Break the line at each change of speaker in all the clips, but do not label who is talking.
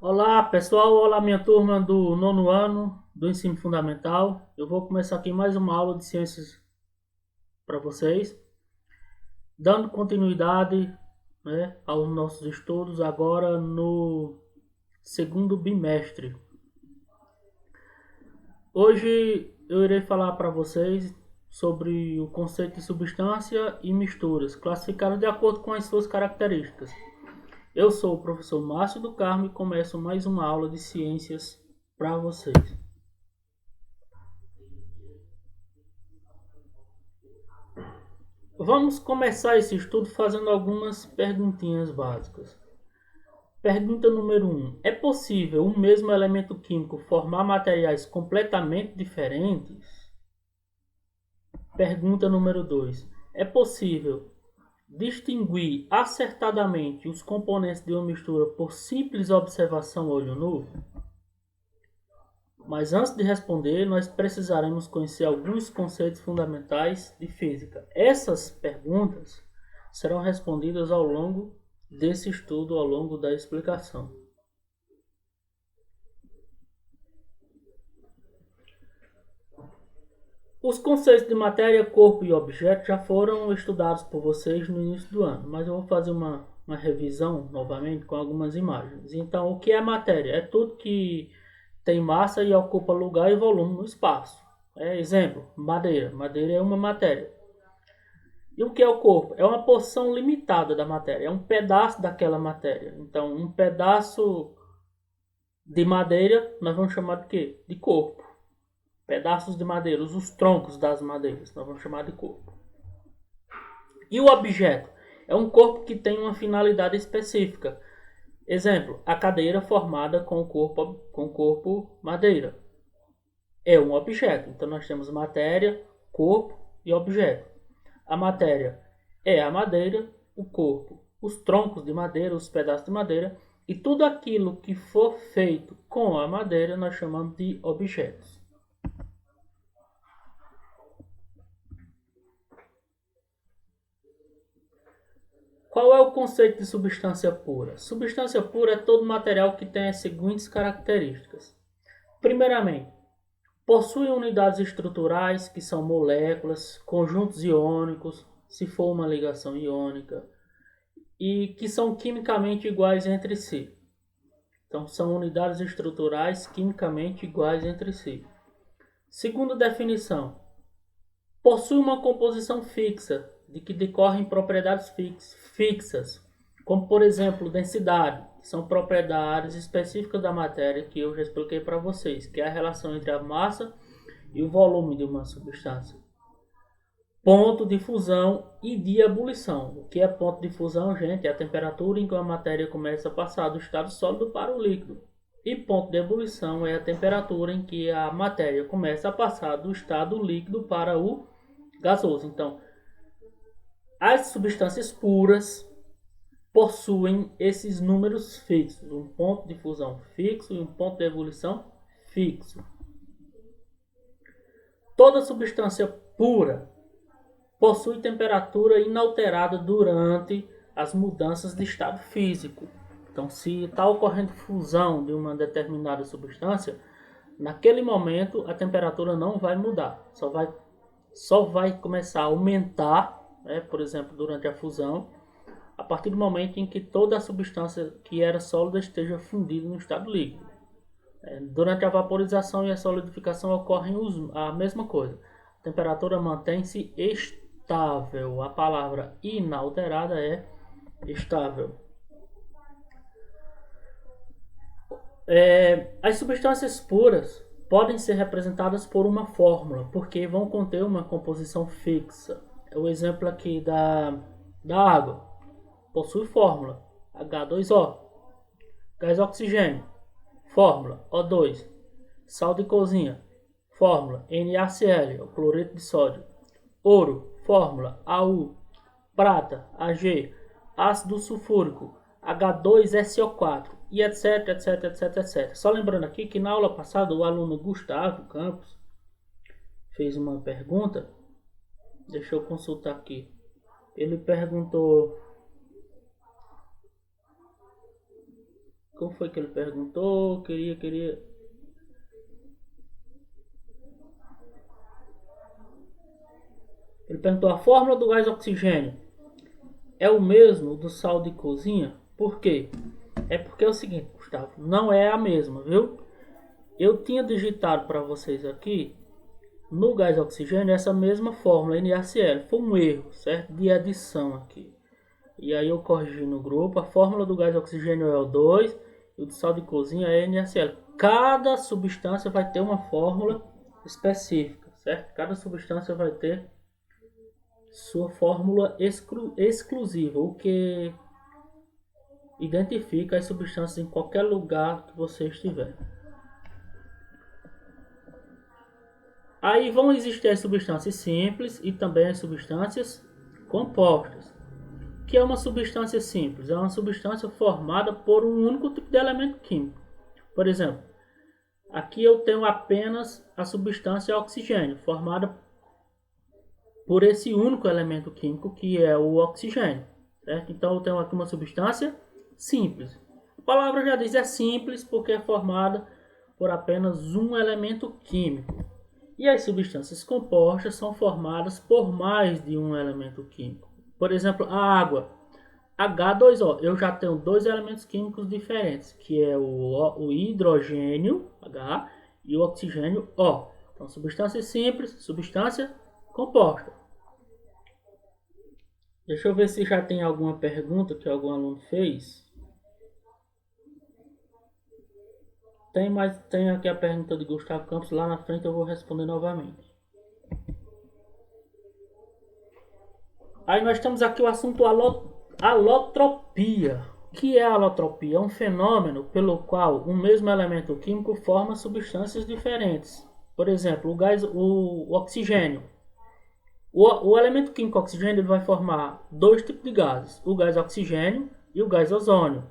Olá pessoal, olá minha turma do nono ano do ensino fundamental. Eu vou começar aqui mais uma aula de ciências para vocês, dando continuidade, aos nossos estudos agora no segundo bimestre. Hoje eu irei falar para vocês sobre o conceito de substância e misturas, classificadas de acordo com as suas características. Eu sou o professor Márcio do Carmo e começo mais uma aula de ciências para vocês. Vamos começar esse estudo fazendo algumas perguntinhas básicas. Pergunta número 1. É possível um mesmo elemento químico formar materiais completamente diferentes? Pergunta número 2. É possível distinguir acertadamente os componentes de uma mistura por simples observação a olho nu? Mas antes de responder, nós precisaremos conhecer alguns conceitos fundamentais de física. Essas perguntas serão respondidas ao longo desse estudo, ao longo da explicação. Os conceitos de matéria, corpo e objeto já foram estudados por vocês no início do ano, mas eu vou fazer uma revisão novamente com algumas imagens. Então, o que é matéria? É tudo que tem massa e ocupa lugar e volume no espaço. Exemplo, madeira. Madeira é uma matéria. E o que é o corpo? É uma porção limitada da matéria, é um pedaço daquela matéria. Então, um pedaço de madeira nós vamos chamar de quê? De corpo. Pedaços de madeira, os troncos das madeiras, nós vamos chamar de corpo. E o objeto? É um corpo que tem uma finalidade específica. Exemplo, a cadeira formada com corpo madeira. É um objeto. Então nós temos matéria, corpo e objeto. A matéria é a madeira, o corpo, os troncos de madeira, os pedaços de madeira e tudo aquilo que for feito com a madeira nós chamamos de objetos. Qual é o conceito de substância pura? Substância pura é todo material que tem as seguintes características. Primeiramente, possui unidades estruturais que são moléculas, conjuntos iônicos, se for uma ligação iônica, e que são quimicamente iguais entre si. Então, são unidades estruturais quimicamente iguais entre si. Segunda definição: possui uma composição fixa, de que decorrem propriedades fixas, como por exemplo densidade, que são propriedades específicas da matéria que eu já expliquei para vocês, que é a relação entre a massa e o volume de uma substância. Ponto de fusão e de ebulição. O que é ponto de fusão, gente? É a temperatura em que a matéria começa a passar do estado sólido para o líquido. E ponto de ebulição é a temperatura em que a matéria começa a passar do estado líquido para o gasoso. Então, as substâncias puras possuem esses números fixos, um ponto de fusão fixo e um ponto de ebulição fixo. Toda substância pura possui temperatura inalterada durante as mudanças de estado físico. Então, se está ocorrendo fusão de uma determinada substância, naquele momento a temperatura não vai mudar, só vai começar a aumentar, por exemplo, durante a fusão, a partir do momento em que toda a substância que era sólida esteja fundida no estado líquido. Durante a vaporização e a solidificação ocorrem a mesma coisa. A temperatura mantém-se estável. A palavra inalterada é estável. As substâncias puras podem ser representadas por uma fórmula, porque vão conter uma composição fixa. O exemplo aqui da água possui fórmula H2O, gás oxigênio, fórmula O2, sal de cozinha, fórmula NaCl, o cloreto de sódio, ouro, fórmula Au, prata, Ag, ácido sulfúrico, H2SO4 e etc, etc, etc, etc. Só lembrando aqui que na aula passada o aluno Gustavo Campos fez uma pergunta. Deixa eu consultar aqui. Ele perguntou: Como foi que ele perguntou? Queria. Ele perguntou: a fórmula do gás oxigênio é o mesmo do sal de cozinha? Por quê? É porque é o seguinte, Gustavo, não é a mesma, viu? Eu tinha digitado para vocês aqui no gás oxigênio essa mesma fórmula NaCl. Foi um erro, certo? De edição aqui. E aí eu corrigi no grupo. A fórmula do gás oxigênio é O2 e o do sal de cozinha é NaCl. Cada substância vai ter uma fórmula específica, certo? Cada substância vai ter sua fórmula exclusiva, o que identifica as substâncias em qualquer lugar que você estiver. Aí vão existir as substâncias simples e também as substâncias compostas. O que é uma substância simples? É uma substância formada por um único tipo de elemento químico. Por exemplo, aqui eu tenho apenas a substância oxigênio, formada por esse único elemento químico que é o oxigênio. Certo? Então eu tenho aqui uma substância simples. A palavra já diz é simples porque é formada por apenas um elemento químico. E as substâncias compostas são formadas por mais de um elemento químico. Por exemplo, a água, H2O. Eu já tenho dois elementos químicos diferentes, que é o hidrogênio, H, e o oxigênio, O. Então, substância simples, substância composta. Deixa eu ver se já tem alguma pergunta que algum aluno fez. Tem aqui a pergunta de Gustavo Campos, lá na frente eu vou responder novamente. Aí nós temos aqui o assunto alotropia. O que é a alotropia? É um fenômeno pelo qual um mesmo elemento químico forma substâncias diferentes. Por exemplo, o oxigênio. O elemento químico oxigênio ele vai formar dois tipos de gases, o gás oxigênio e o gás ozônio.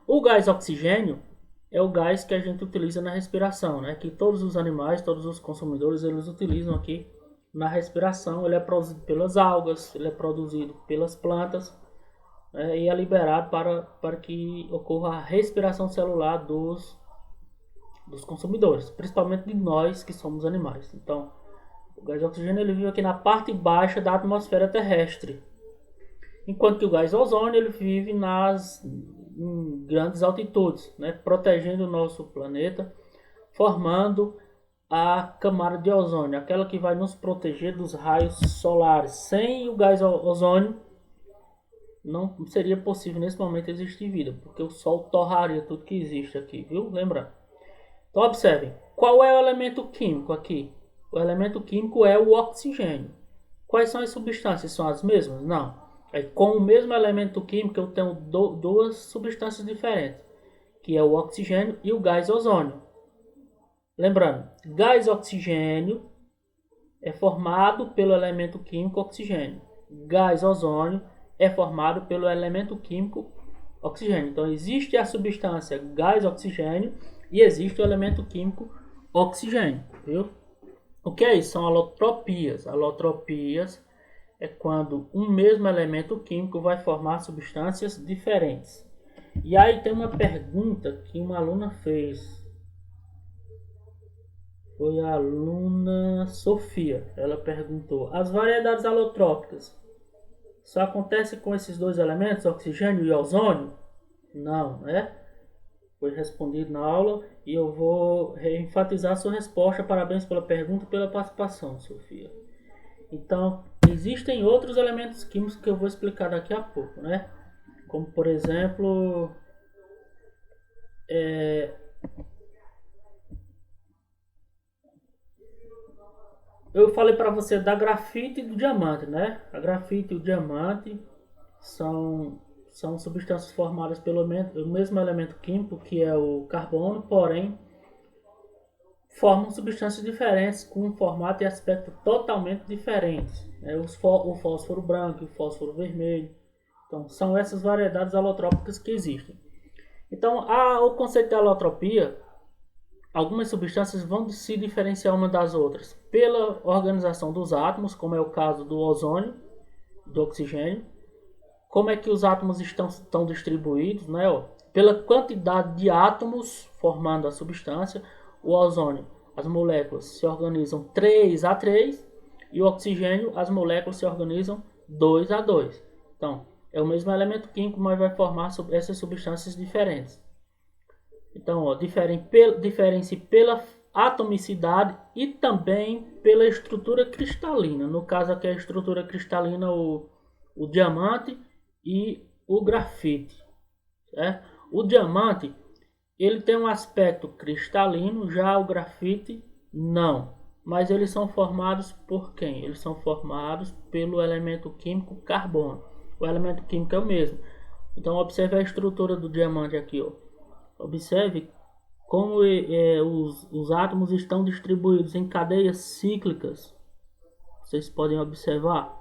O gás oxigênio é o gás que a gente utiliza na respiração, né? Que todos os animais, todos os consumidores, eles utilizam aqui na respiração. Ele é produzido pelas algas, ele é produzido pelas plantas, né? E é liberado para que ocorra a respiração celular dos consumidores, principalmente de nós que somos animais. Então, o gás oxigênio ele vive aqui na parte baixa da atmosfera terrestre, enquanto que o gás ozônio ele vive em grandes altitudes, né, protegendo o nosso planeta, formando a camada de ozônio, aquela que vai nos proteger dos raios solares. Sem o gás ozônio, não seria possível nesse momento existir vida, porque o Sol torraria tudo que existe aqui, viu? Lembrando. Então, observem, qual é o elemento químico aqui? O elemento químico é o oxigênio. Quais são as substâncias? São as mesmas? Não. Com o mesmo elemento químico eu tenho duas substâncias diferentes, que é o oxigênio e o gás ozônio. Lembrando, gás oxigênio é formado pelo elemento químico oxigênio. Gás ozônio é formado pelo elemento químico oxigênio. Então existe a substância gás oxigênio e existe o elemento químico oxigênio, viu? O que é isso? São alotropias. Alotropias é quando um mesmo elemento químico vai formar substâncias diferentes. E aí tem uma pergunta que uma aluna fez. Foi a aluna Sofia. Ela perguntou: as variedades alotrópicas só acontecem com esses dois elementos, oxigênio e ozônio? Não, né? Foi respondido na aula e eu vou enfatizar a sua resposta. Parabéns pela pergunta e pela participação, Sofia. Então, existem outros elementos químicos que eu vou explicar daqui a pouco, né? Como, por exemplo, eu falei para você da grafite e do diamante, né? A grafite e o diamante são substâncias formadas pelo mesmo elemento químico, que é o carbono, porém formam substâncias diferentes com um formato e aspecto totalmente diferentes. O fósforo branco e o fósforo vermelho. Então, são essas variedades alotrópicas que existem. Então, o conceito de alotropia, algumas substâncias vão se diferenciar umas das outras pela organização dos átomos, como é o caso do ozônio, do oxigênio. Como é que os átomos estão distribuídos, né? pela quantidade de átomos formando a substância. O ozônio, as moléculas se organizam 3 a 3 e o oxigênio, as moléculas se organizam 2 a 2. Então, é o mesmo elemento químico, mas vai formar essas substâncias diferentes. Então, ó, diferem-se pela atomicidade e também pela estrutura cristalina. No caso aqui a estrutura cristalina, o diamante e o grafite. Certo? O diamante ele tem um aspecto cristalino, já o grafite não. Mas eles são formados por quem? Eles são formados pelo elemento químico carbono. O elemento químico é o mesmo. Então observe a estrutura do diamante aqui, ó. Observe como os átomos estão distribuídos em cadeias cíclicas. Vocês podem observar.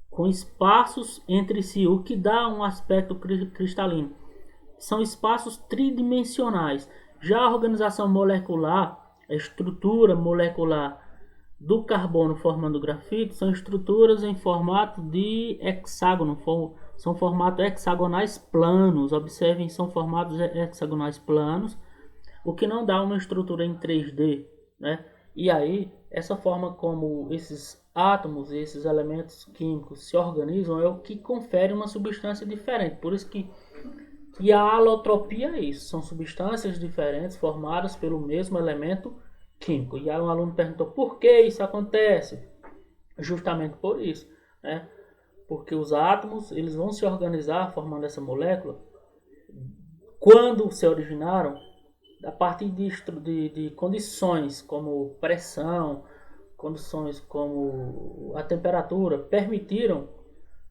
Com espaços entre si, o que dá um aspecto cristalino. São espaços tridimensionais. Já a organização molecular, a estrutura molecular do carbono formando o grafite, são estruturas em formato de hexágono. São formatos hexagonais planos. Observem, são formatos hexagonais planos, o que não dá uma estrutura em 3D, né? E aí, essa forma como esses átomos e esses elementos químicos se organizam é o que confere uma substância diferente. Por isso que a alotropia é isso, são substâncias diferentes formadas pelo mesmo elemento químico. E aí um aluno perguntou por que isso acontece? Justamente por isso, né? Porque os átomos eles vão se organizar formando essa molécula quando se originaram a partir de condições como pressão, condições como a temperatura permitiram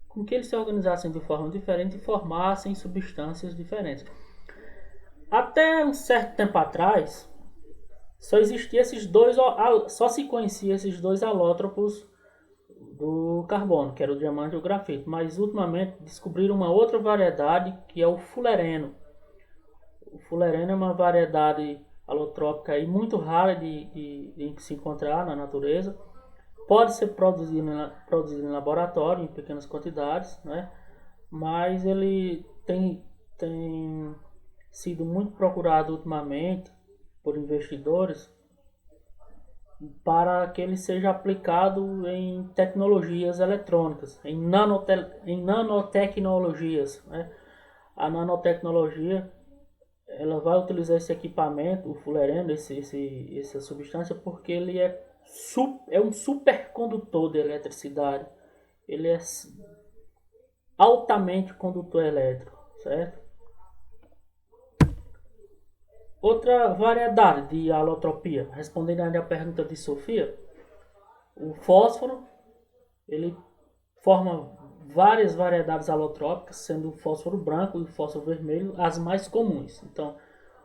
com que eles se organizassem de forma diferente e formassem substâncias diferentes. Até um certo tempo atrás, só se conhecia esses dois alótropos do carbono, que era o diamante e o grafite, mas ultimamente descobriram uma outra variedade que é o fulereno. O fulereno é uma variedade alotrópica aí muito rara de se encontrar na natureza. Pode ser produzido em laboratório, em pequenas quantidades, né? Mas ele tem sido muito procurado ultimamente por investidores para que ele seja aplicado em tecnologias eletrônicas, em nanotecnologias, né? A nanotecnologia ela vai utilizar esse equipamento, o fulereno, essa substância, porque ele é um supercondutor de eletricidade. Ele é altamente condutor elétrico, certo? Outra variedade de alotropia, respondendo ainda a pergunta de Sofia, o fósforo, ele forma várias variedades alotrópicas, sendo o fósforo branco e o fósforo vermelho as mais comuns. Então,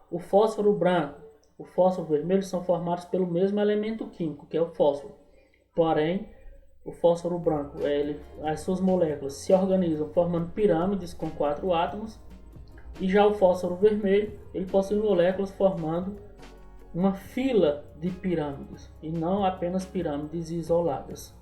o fósforo branco e o fósforo vermelho são formados pelo mesmo elemento químico, que é o fósforo. Porém, o fósforo branco, as suas moléculas se organizam formando pirâmides com 4 átomos, e já o fósforo vermelho, ele possui moléculas formando uma fila de pirâmides, e não apenas pirâmides isoladas.